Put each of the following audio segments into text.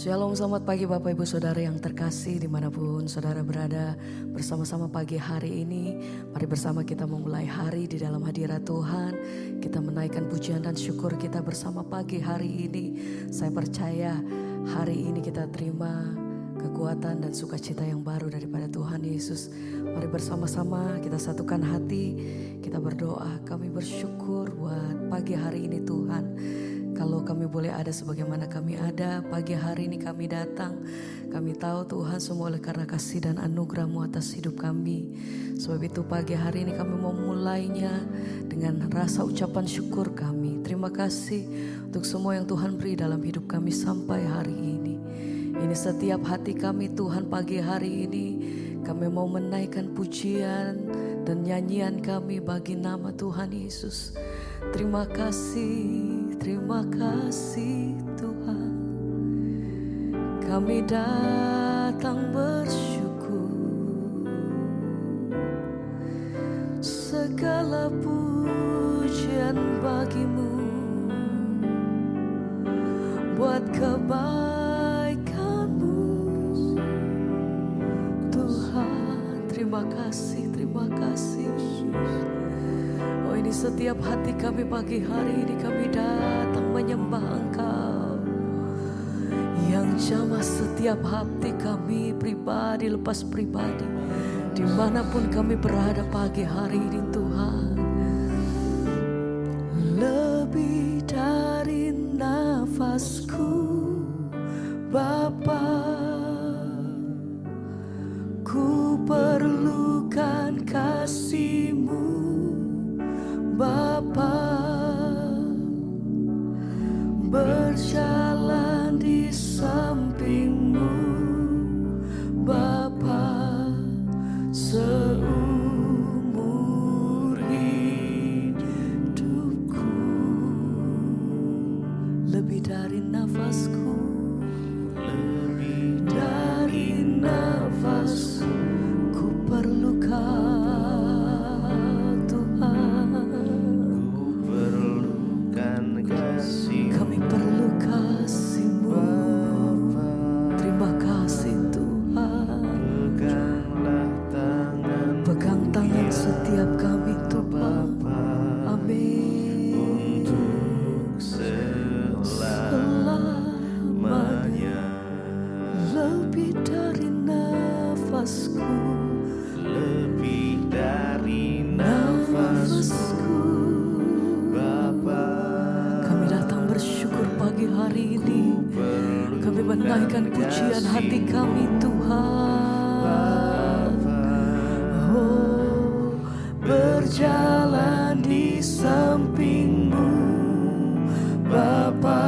Shalom, selamat pagi Bapak Ibu Saudara yang terkasih dimanapun saudara berada. Bersama-sama pagi hari ini, mari bersama kita memulai hari di dalam hadirat Tuhan. Kita menaikkan pujian dan syukur kita bersama pagi hari ini. Saya percaya hari ini kita terima kekuatan dan sukacita yang baru daripada Tuhan Yesus. Mari bersama-sama kita satukan hati, kita berdoa. Kami bersyukur buat pagi hari ini Tuhan. Kalau kami boleh ada sebagaimana kami ada, pagi hari ini kami datang. Kami tahu Tuhan semua oleh karena kasih dan anugerah-Mu atas hidup kami. Sebab itu pagi hari ini kami mau mulainya dengan rasa ucapan syukur kami. Terima kasih untuk semua yang Tuhan beri dalam hidup kami sampai hari ini. Ini setiap hati kami Tuhan pagi hari ini. Kami mau menaikkan pujian dan nyanyian kami bagi nama Tuhan Yesus. Terima kasih Tuhan. Kami datang bersyukur. Segala pujian bagi-Mu. Buat kebaikan-Mu Tuhan. Terima kasih. Oh, ini setiap hati kami pagi hari ini kami datang menyembah Engkau yang jamah setiap hati kami pribadi lepas pribadi, dimanapun kami berada pagi hari ini Tuhan. Lebih dari nafasku Bapa, ku perlukan kasih-Mu Bapa, berjalan di samping-Mu Bapa, seumur hidupku. Lebih dari nafasku, lebih dari nafasku, ku perlukan kami perlu kasih-Mu. Terima kasih Tuhan. Pegang tangan setiap kami Tuhan. Amin. Untuk selamanya. Lebih dari nafasku, lebih dari nafasku Bapa. Kami datang bersyukur pagi hari ini. Kami menaikkan pujian hati kami Tuhan. Oh, berjalan di samping-Mu Bapa,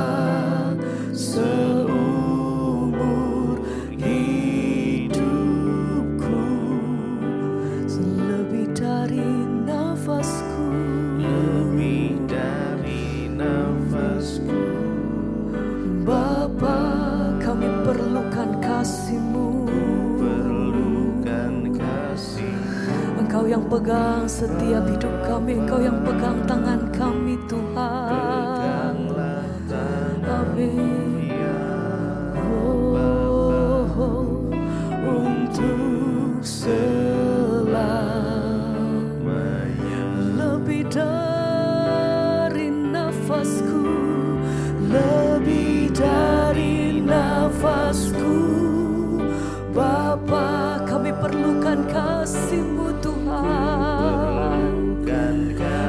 seumur hidupku. Lebih dari nafasku, lebih dari nafasku Bapa, kami perlukan kasih-Mu. Perlukan kasih. Engkau yang pegang setiap hidup kami, Engkau yang pegang tangan kami Tuhan. Amin. Oh, untuk selamanya. Lebih dari nafasku, lebih dari nafasku Bapa, kami perlukan kasih-Mu Tuhan.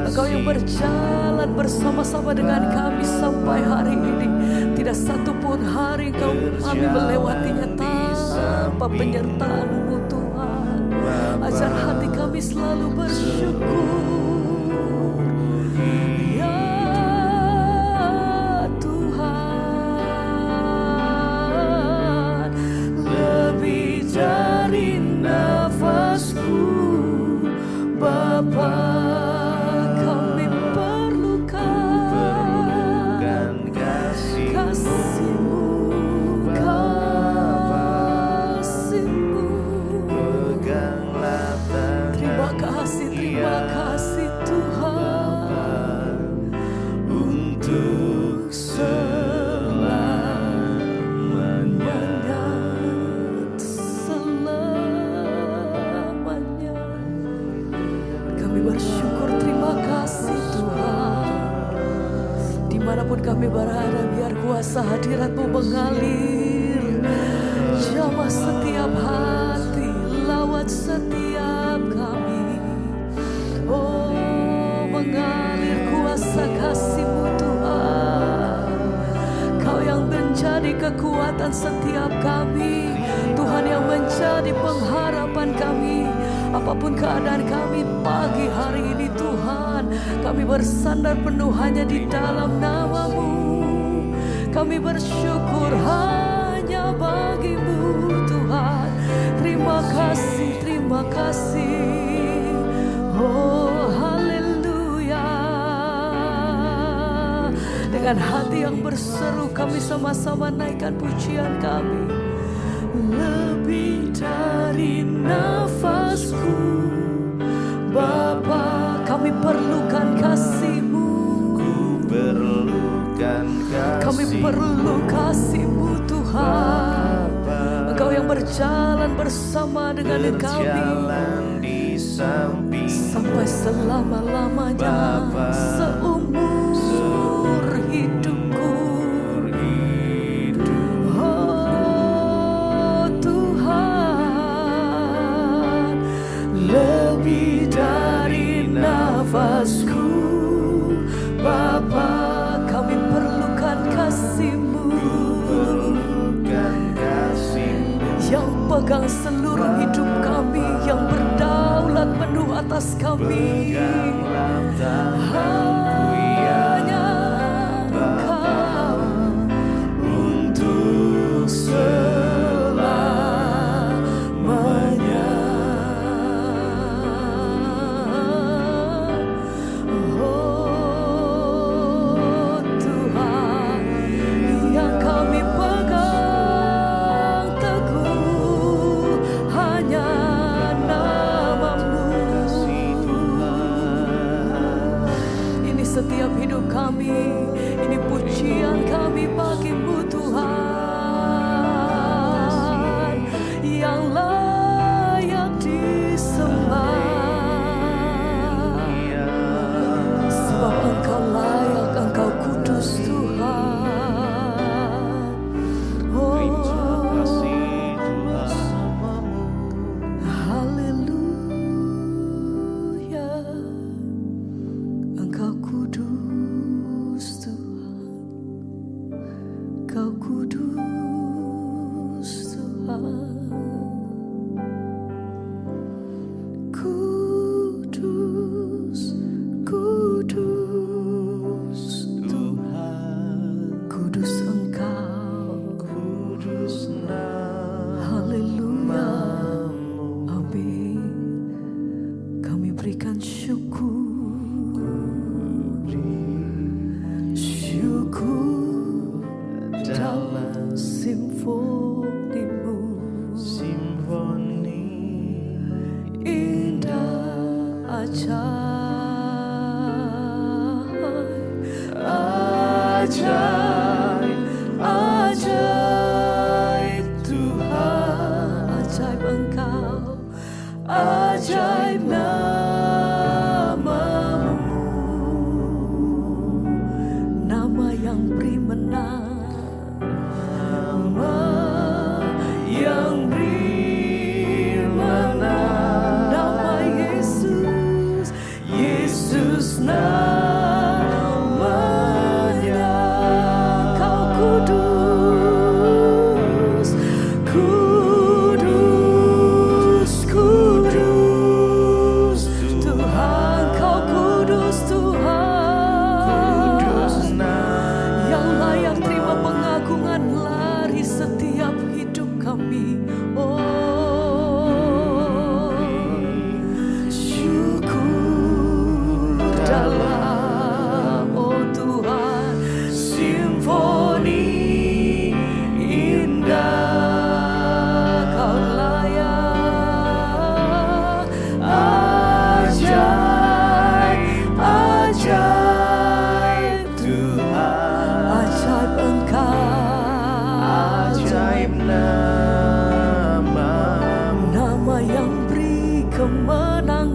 Engkau yang berjalan bersama-sama dengan kami sampai hari ini. Tidak satu pun hari kami melewatinya tanpa penyertaan-Mu Tuhan. Ajar hati kami selalu bersyukur. Ya Tuhan, lebih dari nafasku Bapa, kami perlukan kasih-Mu, kasih-Mu. Terima kasih Tuhan. Untuk selamanya. kami berada, biar kuasa hadirat-Mu mengalir, jamah setiap hati, lawat setiap kami. Oh, mengalir kuasa kasih-Mu Tuhan. Kau yang menjadi kekuatan setiap kami, Tuhan yang menjadi pengharapan kami. Apapun keadaan kami pagi hari ini Tuhan, kami bersandar penuh hanya di dalam nama-Mu. Kami bersyukur hanya bagi-Mu Tuhan. Terima kasih, terima kasih. Oh haleluya. Dengan hati yang berseru kami sama-sama naikkan pujian kami. Lebih dari nafasku, Bapa, kami perlukan kasih-Mu. Kami perlu kasih-Mu Tuhan. Engkau yang berjalan bersama dengan kami sampai selama-lamanya, seumur hidupku. Lebih dari nafasku, Bapa, kami perlukan kasih-Mu. Yang pegang seluruh hidup kami, yang berdaulat penuh atas kami. Hanya Engkau untuk selamanya. Setiap hidup kami, ini pujian kami bagi-Mu Tuhan, yang layak disembah. Sebab Engkau layak, Engkau kudus Tuhan. Oh, haleluya. Engkau kudus Tuhan, Kau kudus Tuhan, kudus, kudus Tuhan, kudus Engkau, kudus haleluya, amin. Kami berikan syukur. Syukur dalam simfoni-Mu, simfoni indah ajaib, ajaib, ajaib Tuhan, ajaib Engkau, ajaib nama yang beri menang, nama yang beri menang, nama Yesus, Yesus namanya. Kau kudus, kudus, kudus Tuhan, Kau kudus Tuhan. Setiap hidup kami, oh syukur dalam, oh Tuhan, simfoni indah Kau layak, ajaib, ajaib Tuhan, ajaib Engkau. Ajaib nama yang beri kemenangan,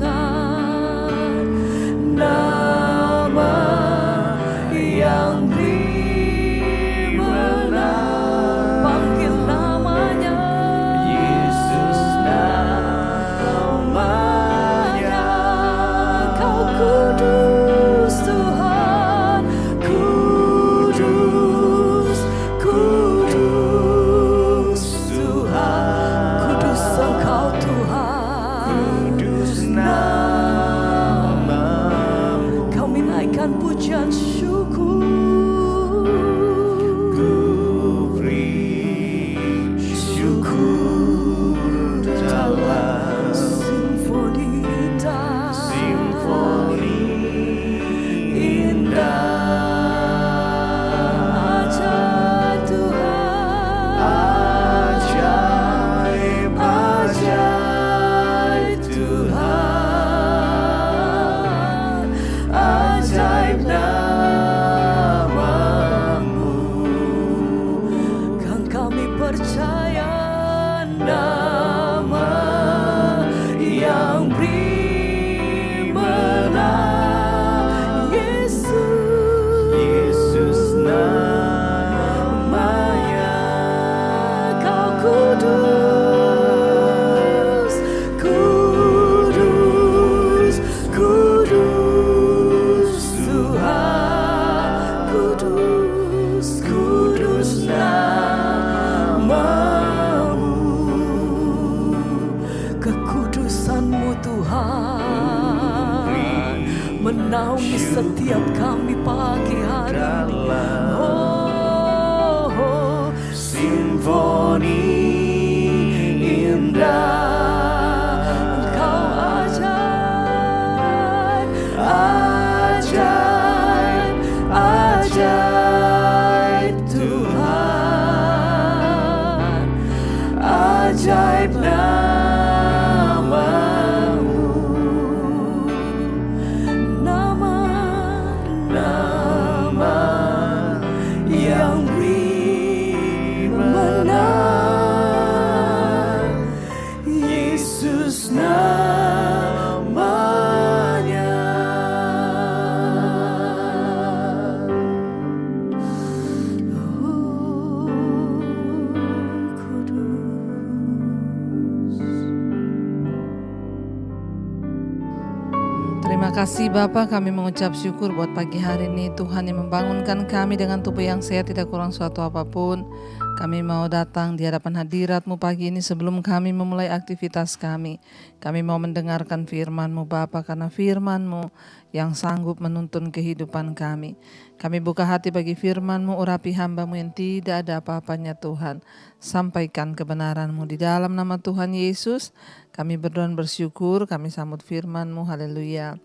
nama yang beri menaungi setiap kami pagi hari ini. Simfoni indah, Engkau ajaib, ajaib, ajaib Tuhan, ajaib namamu, nama yang menang, Yesus namanya. Terima kasih Bapa, kami mengucap syukur buat pagi hari ini. Tuhan yang membangunkan kami dengan tubuh yang sehat, tidak kurang suatu apapun. Kami mau datang di hadapan hadirat-Mu pagi ini sebelum kami memulai aktivitas kami. Kami mau mendengarkan firman-Mu Bapa, karena firman-Mu yang sanggup menuntun kehidupan kami. Kami buka hati bagi firman-Mu, urapi hamba-Mu yang tidak ada apa-apanya Tuhan. Sampaikan kebenaran-Mu di dalam nama Tuhan Yesus. Kami berdoa dan bersyukur, kami sambut firman-Mu, haleluya.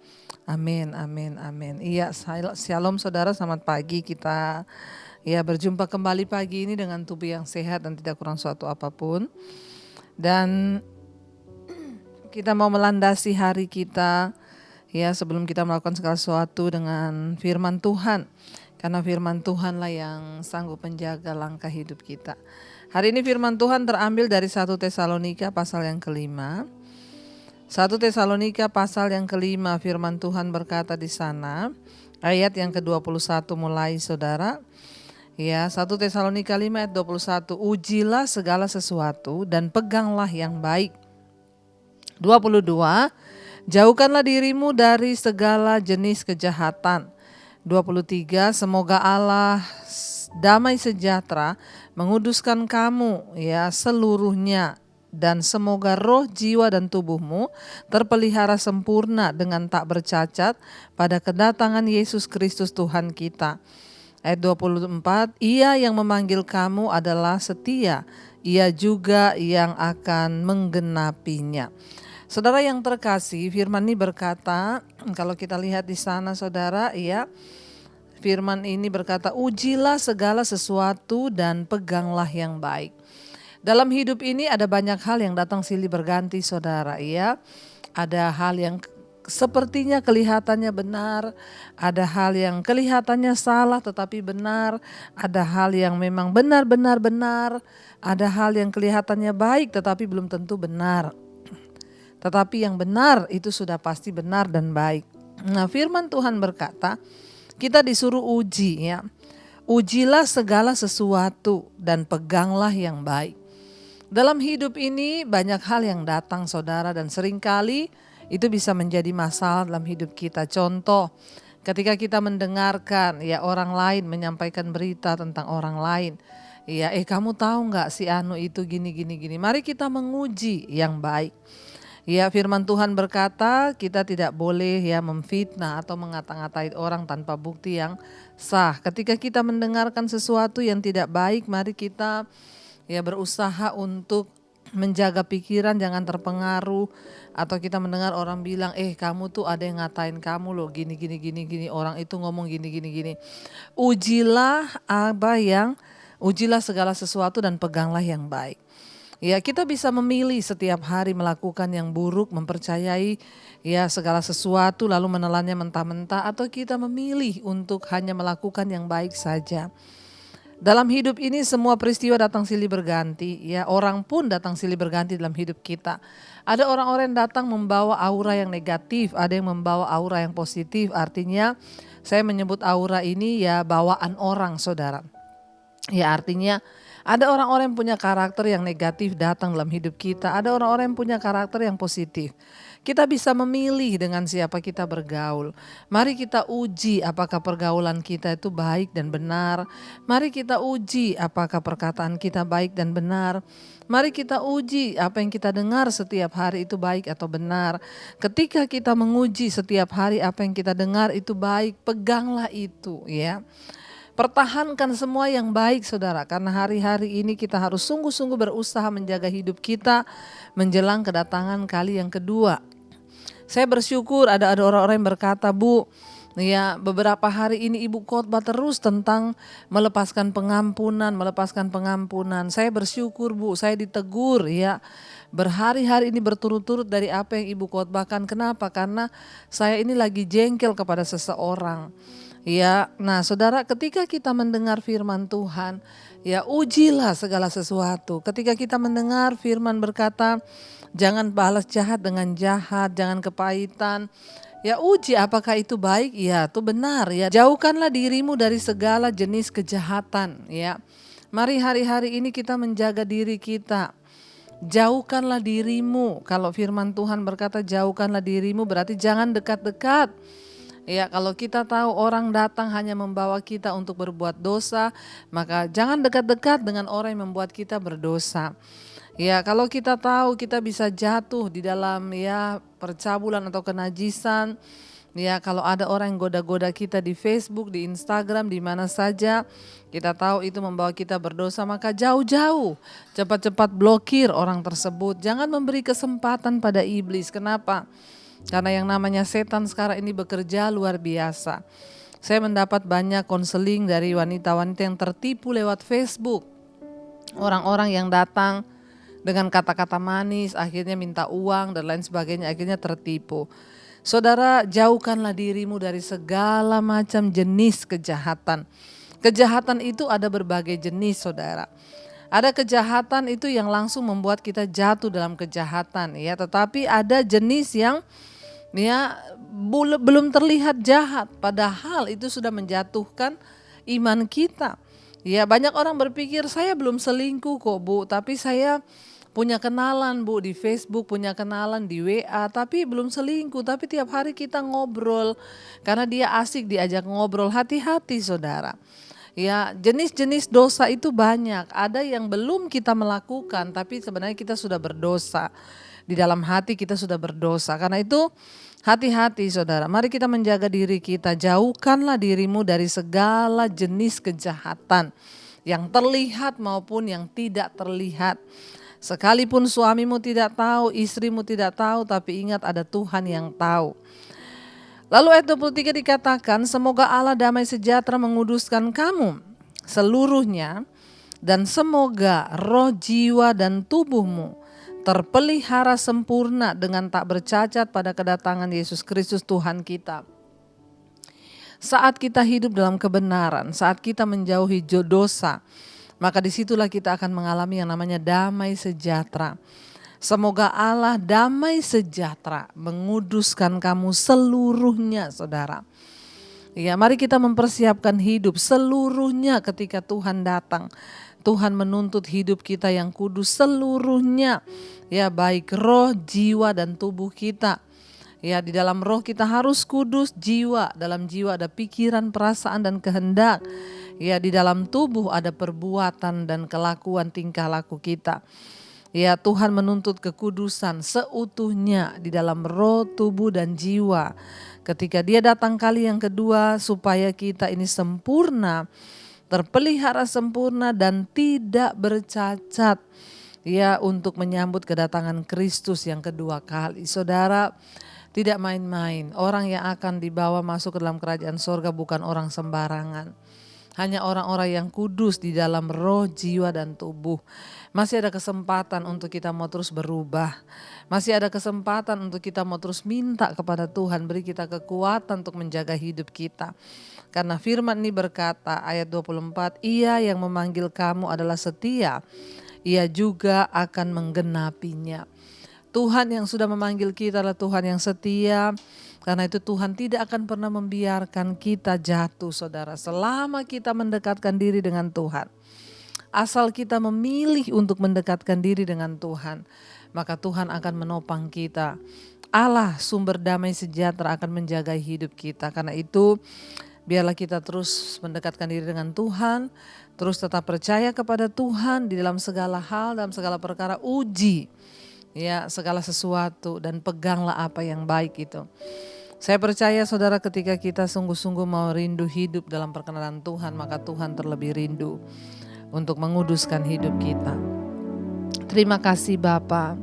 Amin, amin, amin. Iya, shalom saudara, selamat pagi kita. Ya, berjumpa kembali pagi ini dengan tubuh yang sehat dan tidak kurang suatu apapun. Dan kita mau melandasi hari kita, ya, sebelum kita melakukan segala sesuatu dengan firman Tuhan. Karena firman Tuhanlah yang sanggup menjaga langkah hidup kita. Hari ini firman Tuhan terambil dari 1 Tesalonika pasal yang kelima. 1 Tesalonika pasal yang kelima, firman Tuhan berkata di sana, ayat yang ke-21 mulai saudara. Ya, 1 Tesalonika 5 ayat 21, ujilah segala sesuatu dan peganglah yang baik. 22, jauhkanlah dirimu dari segala jenis kejahatan. 23, semoga Allah damai sejahtera menguduskan kamu ya seluruhnya, dan semoga roh, jiwa dan tubuhmu terpelihara sempurna dengan tak bercacat pada kedatangan Yesus Kristus Tuhan kita. Ayat 24, ia yang memanggil kamu adalah setia, ia juga yang akan menggenapinya. Saudara yang terkasih, firman ini berkata, kalau kita lihat di sana saudara, ya, firman ini berkata, ujilah segala sesuatu dan peganglah yang baik. Dalam hidup ini ada banyak hal yang datang silih berganti saudara, ya. Ada hal yang sepertinya kelihatannya benar, ada hal yang kelihatannya salah tetapi benar, ada hal yang memang benar-benar benar, ada hal yang kelihatannya baik tetapi belum tentu benar. Tetapi yang benar itu sudah pasti benar dan baik. Nah, firman Tuhan berkata, kita disuruh uji ya. Ujilah segala sesuatu dan peganglah yang baik. Dalam hidup ini banyak hal yang datang saudara, dan seringkali itu bisa menjadi masalah dalam hidup kita. Contoh, ketika kita mendengarkan ya orang lain menyampaikan berita tentang orang lain. Ya, kamu tahu nggak si Anu itu gini. Mari kita menguji yang baik. Ya, firman Tuhan berkata kita tidak boleh ya memfitnah atau mengata-ngatai orang tanpa bukti yang sah. Ketika kita mendengarkan sesuatu yang tidak baik, mari kita ya berusaha untuk menjaga pikiran, jangan terpengaruh. Atau kita mendengar orang bilang, kamu tuh ada yang ngatain kamu loh, gini, orang itu ngomong gini. Ujilah segala sesuatu dan peganglah yang baik. Ya, kita bisa memilih setiap hari melakukan yang buruk, mempercayai ya segala sesuatu lalu menelannya mentah-mentah, atau kita memilih untuk hanya melakukan yang baik saja. Dalam hidup ini semua peristiwa datang silih berganti, ya orang pun datang silih berganti dalam hidup kita. Ada orang-orang yang datang membawa aura yang negatif, ada yang membawa aura yang positif. Artinya saya menyebut aura ini ya bawaan orang saudara. Ya artinya Ada orang-orang yang punya karakter yang negatif datang dalam hidup kita. Ada orang-orang yang punya karakter yang positif. Kita bisa memilih dengan siapa kita bergaul. Mari kita uji apakah pergaulan kita itu baik dan benar. Mari kita uji apakah perkataan kita baik dan benar. Mari kita uji apa yang kita dengar setiap hari itu baik atau benar. Ketika kita menguji setiap hari apa yang kita dengar itu baik, peganglah itu ya. Pertahankan semua yang baik saudara, karena hari-hari ini kita harus sungguh-sungguh berusaha menjaga hidup kita menjelang kedatangan kali yang kedua. Saya bersyukur ada orang-orang yang berkata, Bu, ya beberapa hari ini ibu khotbah terus tentang melepaskan pengampunan. Saya bersyukur Bu, saya ditegur ya. Berhari-hari ini berturut-turut dari apa yang ibu khotbahkan. Kenapa? Karena saya ini lagi jengkel kepada seseorang. Ya, nah saudara, ketika kita mendengar firman Tuhan, ya ujilah segala sesuatu. Ketika kita mendengar firman berkata, jangan balas jahat dengan jahat, jangan kepahitan. Ya uji apakah itu baik? Ya itu benar ya. Jauhkanlah dirimu dari segala jenis kejahatan ya. Mari hari-hari ini kita menjaga diri kita. Jauhkanlah dirimu. Kalau firman Tuhan berkata jauhkanlah dirimu berarti jangan dekat-dekat. Ya, kalau kita tahu orang datang hanya membawa kita untuk berbuat dosa, maka jangan dekat-dekat dengan orang yang membuat kita berdosa. Ya, kalau kita tahu kita bisa jatuh di dalam ya percabulan atau kenajisan, ya kalau ada orang yang goda-goda kita di Facebook, di Instagram, di mana saja, kita tahu itu membawa kita berdosa, maka jauh-jauh, cepat-cepat blokir orang tersebut. Jangan memberi kesempatan pada iblis. Kenapa? Karena yang namanya setan sekarang ini bekerja luar biasa. Saya mendapat banyak konseling dari wanita-wanita yang tertipu lewat Facebook. Orang-orang yang datang dengan kata-kata manis, akhirnya minta uang dan lain sebagainya, akhirnya tertipu. Saudara, jauhkanlah dirimu dari segala macam jenis kejahatan. Kejahatan itu ada berbagai jenis saudara. Ada kejahatan itu yang langsung membuat kita jatuh dalam kejahatan ya, tetapi ada jenis yang ya belum terlihat jahat, padahal itu sudah menjatuhkan iman kita. Ya banyak orang berpikir saya belum selingkuh kok Bu, tapi saya punya kenalan Bu di Facebook, punya kenalan di WA, tapi belum selingkuh. Tapi tiap hari kita ngobrol karena dia asik diajak ngobrol. Hati-hati saudara. Ya jenis-jenis dosa itu banyak. Ada yang belum kita melakukan tapi sebenarnya kita sudah berdosa. Di dalam hati kita sudah berdosa. Karena itu hati-hati saudara. Mari kita menjaga diri kita. Jauhkanlah dirimu dari segala jenis kejahatan. Yang terlihat maupun yang tidak terlihat. Sekalipun suamimu tidak tahu, istrimu tidak tahu, tapi ingat ada Tuhan yang tahu. Lalu ayat 23 dikatakan, semoga Allah damai sejahtera menguduskan kamu seluruhnya, dan semoga roh, jiwa, dan tubuhmu terpelihara sempurna dengan tak bercacat pada kedatangan Yesus Kristus Tuhan kita. Saat kita hidup dalam kebenaran, saat kita menjauhi dosa, maka disitulah kita akan mengalami yang namanya damai sejahtera. Semoga Allah damai sejahtera menguduskan kamu seluruhnya saudara. Ya, mari kita mempersiapkan hidup seluruhnya ketika Tuhan datang. Tuhan menuntut hidup kita yang kudus seluruhnya. Ya, baik roh, jiwa, dan tubuh kita. Ya, di dalam roh kita harus kudus, jiwa, dalam jiwa ada pikiran, perasaan, dan kehendak. Ya, di dalam tubuh ada perbuatan dan kelakuan tingkah laku kita. Ya, Tuhan menuntut kekudusan seutuhnya di dalam roh, tubuh, dan jiwa. Ketika Dia datang kali yang kedua supaya kita ini sempurna, terpelihara sempurna dan tidak bercacat. Ya, untuk menyambut kedatangan Kristus yang kedua kali. Saudara, tidak main-main. Orang yang akan dibawa masuk ke dalam kerajaan sorga bukan orang sembarangan. Hanya orang-orang yang kudus di dalam roh, jiwa, dan tubuh. Masih ada kesempatan untuk kita mau terus berubah. Masih ada kesempatan untuk kita mau terus minta kepada Tuhan. Beri kita kekuatan untuk menjaga hidup kita. Karena firman ini berkata ayat 24. Ia yang memanggil kamu adalah setia. Ia juga akan menggenapinya. Tuhan yang sudah memanggil kita adalah Tuhan yang setia. Karena itu Tuhan tidak akan pernah membiarkan kita jatuh saudara. Selama kita mendekatkan diri dengan Tuhan. Asal kita memilih untuk mendekatkan diri dengan Tuhan, maka Tuhan akan menopang kita. Allah sumber damai sejahtera akan menjaga hidup kita. Karena itu biarlah kita terus mendekatkan diri dengan Tuhan, terus tetap percaya kepada Tuhan di dalam segala hal, dalam segala perkara, uji ya segala sesuatu dan peganglah apa yang baik itu. Saya percaya saudara, ketika kita sungguh-sungguh mau rindu hidup dalam perkenanan Tuhan, maka Tuhan terlebih rindu untuk menguduskan hidup kita. Terima kasih Bapa.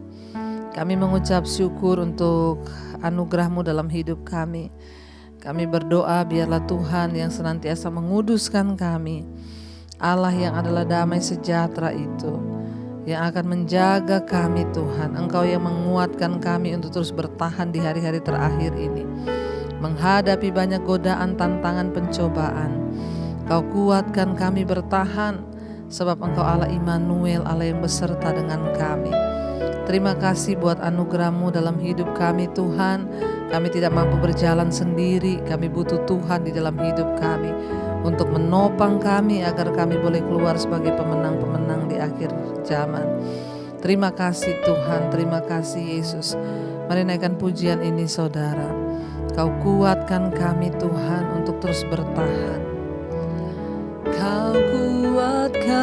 Kami mengucap syukur untuk anugerah-Mu dalam hidup kami. Kami berdoa biarlah Tuhan yang senantiasa menguduskan kami, Allah yang adalah damai sejahtera itu, yang akan menjaga kami Tuhan. Engkau yang menguatkan kami untuk terus bertahan di hari-hari terakhir ini, menghadapi banyak godaan, tantangan, pencobaan. Kau kuatkan kami bertahan, sebab Engkau Allah Immanuel, Allah yang beserta dengan kami. Terima kasih buat anugerah-Mu dalam hidup kami Tuhan. Kami tidak mampu berjalan sendiri, kami butuh Tuhan di dalam hidup kami untuk menopang kami agar kami boleh keluar sebagai pemenang-pemenang di akhir zaman. Terima kasih Tuhan, terima kasih Yesus. Mari naikkan pujian ini saudara. Kau kuatkan kami Tuhan untuk terus bertahan. Kau kuatkan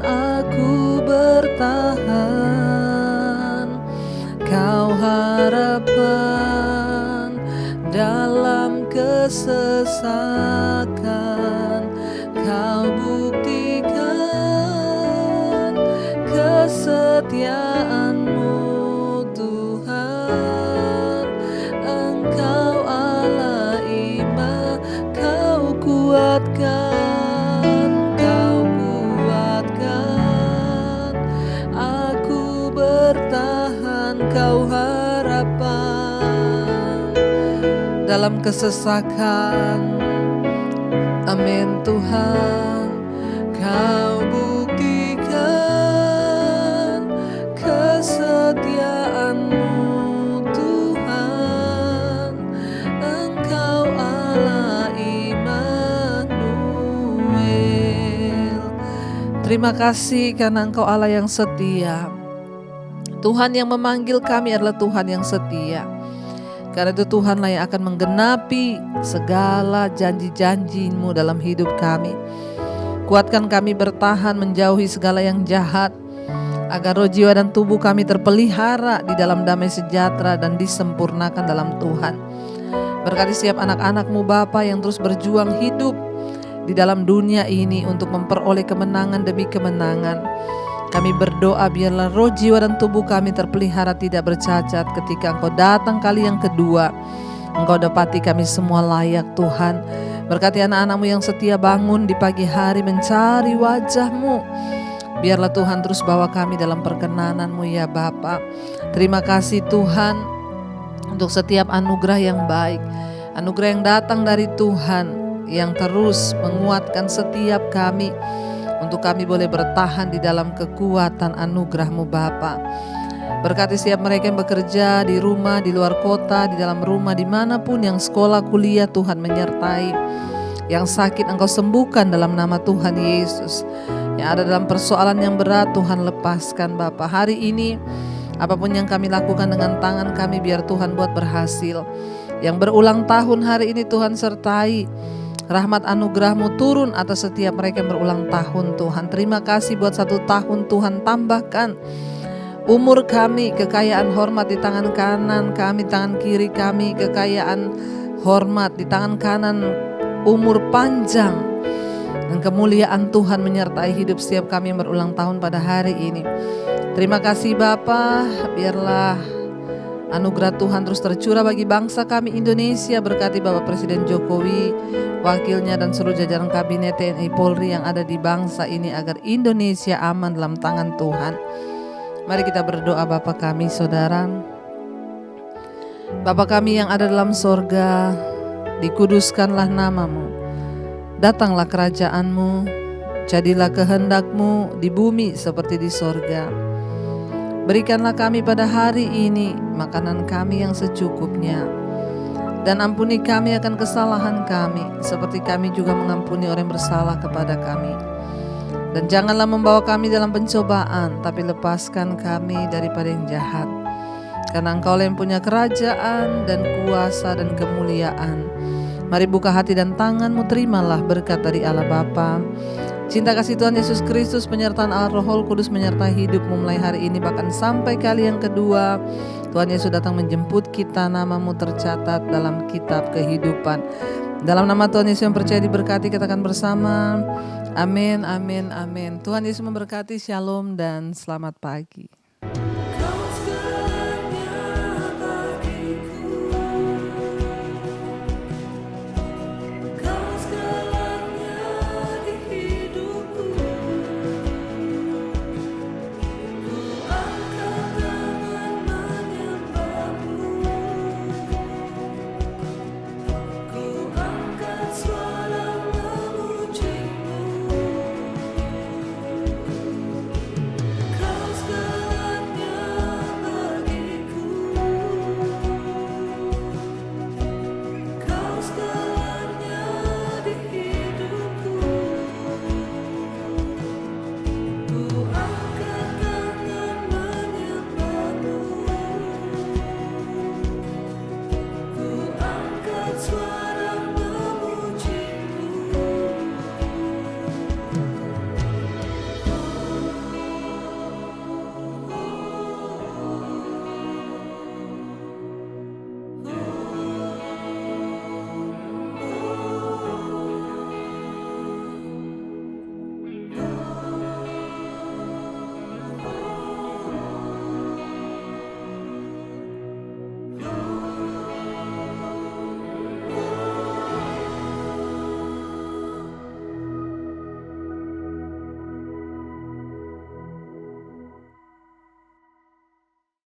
aku bertahan. Kau harapan dalam kesesakan. Kau buktikan kesetiaan-Mu Tuhan. Engkau Allah Immanuel, Kau kuatkan, Kau kuatkan aku bertahan. Kau harapan dalam kesesakan. Amin Tuhan. Kau buktikan kesetiaan-Mu Tuhan. Engkau Allah Immanuel. Terima kasih karena Engkau Allah yang setia. Tuhan yang memanggil kami adalah Tuhan yang setia. Karena itu Tuhanlah yang akan menggenapi segala janji-janji-Mu dalam hidup kami. Kuatkan kami bertahan menjauhi segala yang jahat, agar roh, jiwa dan tubuh kami terpelihara di dalam damai sejahtera dan disempurnakan dalam Tuhan. Berkati setiap anak-anak-Mu Bapa yang terus berjuang hidup di dalam dunia ini untuk memperoleh kemenangan demi kemenangan. Kami berdoa biarlah roh, jiwa dan tubuh kami terpelihara tidak bercacat ketika Engkau datang kali yang kedua. Engkau dapati kami semua layak Tuhan. Berkati anak-anak-Mu yang setia bangun di pagi hari mencari wajah-Mu. Biarlah Tuhan terus bawa kami dalam perkenanan-Mu ya Bapa. Terima kasih Tuhan untuk setiap anugerah yang baik. Anugerah yang datang dari Tuhan yang terus menguatkan setiap kami, untuk kami boleh bertahan di dalam kekuatan anugerah-Mu Bapa. Berkati setiap mereka yang bekerja di rumah, di luar kota, di dalam rumah, dimanapun, yang sekolah, kuliah, Tuhan menyertai. Yang sakit Engkau sembuhkan dalam nama Tuhan Yesus. Yang ada dalam persoalan yang berat, Tuhan lepaskan Bapa. Hari ini apapun yang kami lakukan dengan tangan kami, biar Tuhan buat berhasil. Yang berulang tahun hari ini Tuhan sertai. Rahmat anugerah-Mu turun atas setiap mereka yang berulang tahun Tuhan. Terima kasih buat 1 tahun Tuhan, tambahkan umur kami, kekayaan hormat di tangan kanan kami, tangan kiri kami, kekayaan hormat di tangan kanan, umur panjang dan kemuliaan Tuhan menyertai hidup setiap kami yang berulang tahun pada hari ini. Terima kasih Bapa, biarlah anugerah Tuhan terus tercurah bagi bangsa kami Indonesia. Berkati Bapak Presiden Jokowi, wakilnya dan seluruh jajaran kabinet TNI Polri yang ada di bangsa ini, agar Indonesia aman dalam tangan Tuhan. Mari kita berdoa. Bapa kami saudara, Bapa kami yang ada dalam sorga, dikuduskanlah nama-Mu, datanglah kerajaan-Mu, jadilah kehendak-Mu di bumi seperti di sorga. Berikanlah kami pada hari ini makanan kami yang secukupnya, dan ampuni kami akan kesalahan kami, seperti kami juga mengampuni orang yang bersalah kepada kami. Dan janganlah membawa kami dalam pencobaan, tapi lepaskan kami daripada yang jahat. Karena Engkau yang punya kerajaan dan kuasa dan kemuliaan. Mari buka hati dan tanganmu, terimalah berkat dari Allah Bapa, cinta kasih Tuhan Yesus Kristus, penyertaan Allah Roh Kudus menyertai hidupmu mulai hari ini bahkan sampai kali yang kedua. Tuhan Yesus datang menjemput kita, namamu tercatat dalam kitab kehidupan. Dalam nama Tuhan Yesus yang percaya diberkati, katakan bersama, amin, amin, amin. Tuhan Yesus memberkati, shalom dan selamat pagi.